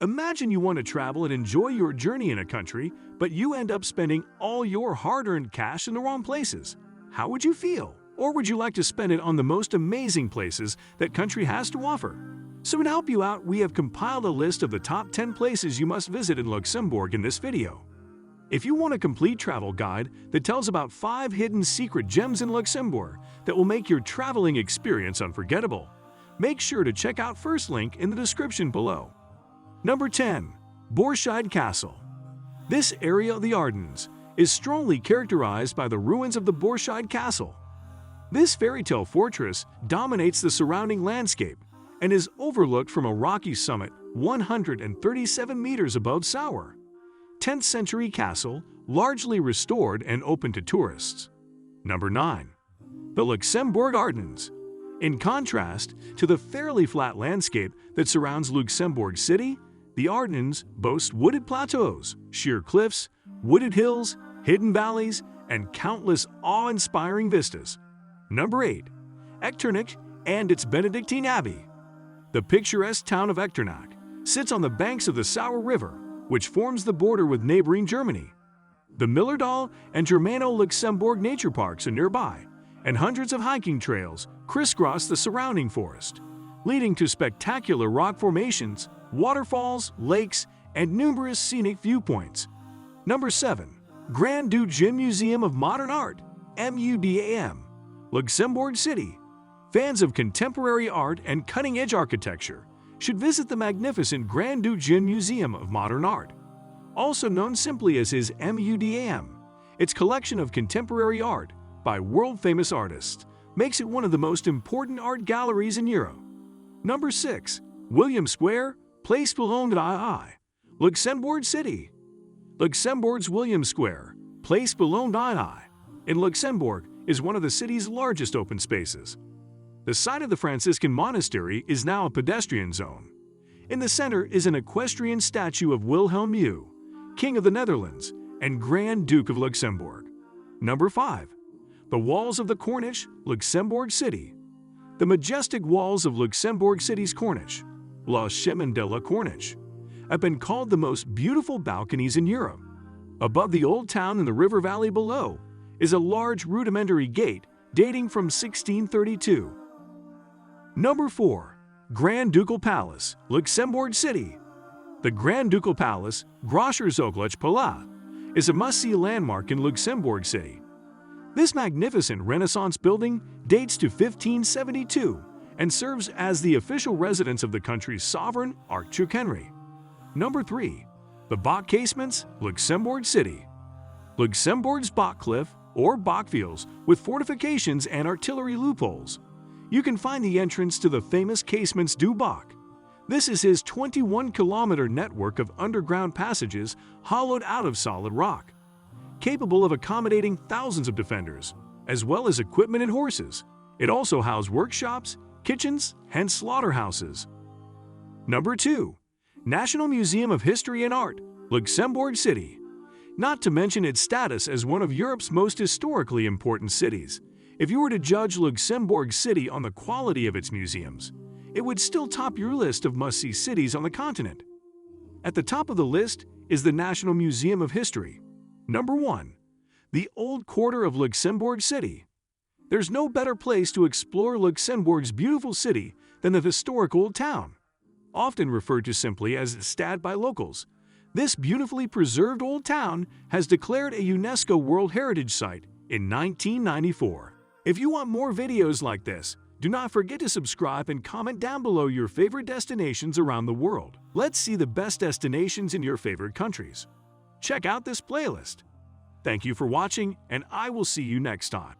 Imagine you want to travel and enjoy your journey in a country, but you end up spending all your hard-earned cash in the wrong places. How would you feel? Or would you like to spend it on the most amazing places that country has to offer? So to help you out, we have compiled a list of the top 10 places you must visit in Luxembourg in this video. If you want a complete travel guide that tells about 5 hidden secret gems in Luxembourg that will make your traveling experience unforgettable, make sure to check out first link in the description below. Number 10. Bourcheid Castle. This area of the Ardennes is strongly characterized by the ruins of the Bourcheid Castle. This fairy tale fortress dominates the surrounding landscape and is overlooked from a rocky summit 137 meters above Sauer. 10th century castle, largely restored and open to tourists. Number 9. The Lexembourg Ardennes. In contrast to the fairly flat landscape that surrounds Luxembourg City, the Ardennes boast wooded plateaus, sheer cliffs, wooded hills, hidden valleys, and countless awe-inspiring vistas. Number 8. Echternach and its Benedictine Abbey. The picturesque town of Echternach sits on the banks of the Sauer River, which forms the border with neighboring Germany. The Millerdal and Germano-Luxembourg nature parks are nearby, and hundreds of hiking trails crisscross the surrounding forest, leading to spectacular rock formations, waterfalls, lakes, and numerous scenic viewpoints. Number 7. Grand Ducal Museum of Modern Art, MUDAM. Luxembourg City. Fans of contemporary art and cutting-edge architecture should visit the magnificent Grand Ducal Museum of Modern Art, also known simply as his MUDAM. Its collection of contemporary art by world-famous artists makes it one of the most important art galleries in Europe. Number 6. William Square, Place Boulogne-l'Île, Luxembourg City. Luxembourg's William Square, Place Boulogne-l'Île, in Luxembourg is one of the city's largest open spaces. The site of the Franciscan monastery is now a pedestrian zone. In the center is an equestrian statue of Wilhelm II, King of the Netherlands and Grand Duke of Luxembourg. Number 5. The Walls of the Corniche, Luxembourg City. The majestic walls of Luxembourg City's Corniche, La Chemin de la Corniche, have been called the most beautiful balconies in Europe. Above the old town in the river valley below is a large rudimentary gate dating from 1632. Number 4. Grand Ducal Palace, Luxembourg City. The Grand Ducal Palace, Großherzoglich Palais, is a must-see landmark in Luxembourg City. This magnificent Renaissance building dates to 1572 and serves as the official residence of the country's sovereign, Archduke Henry. Number 3. The Bock Casements, Luxembourg City. Luxembourg's Bock Cliff, or Bockfields, with fortifications and artillery loopholes. You can find the entrance to the famous Casements du Bock. This is his 21-kilometer network of underground passages hollowed out of solid rock, capable of accommodating thousands of defenders, as well as equipment and horses. It also houses workshops, kitchens, and slaughterhouses. Number 2. National Museum of History and Art, Luxembourg City. Not to mention its status as one of Europe's most historically important cities, if you were to judge Luxembourg City on the quality of its museums, it would still top your list of must-see cities on the continent. At the top of the list is the National Museum of History. Number 1. The Old Quarter of Luxembourg City. There's no better place to explore Luxembourg's beautiful city than the historic Old Town. Often referred to simply as Stad by locals, this beautifully preserved Old Town has declared a UNESCO World Heritage Site in 1994. If you want more videos like this, do not forget to subscribe and comment down below your favorite destinations around the world. Let's see the best destinations in your favorite countries. Check out this playlist. Thank you for watching, and I will see you next time.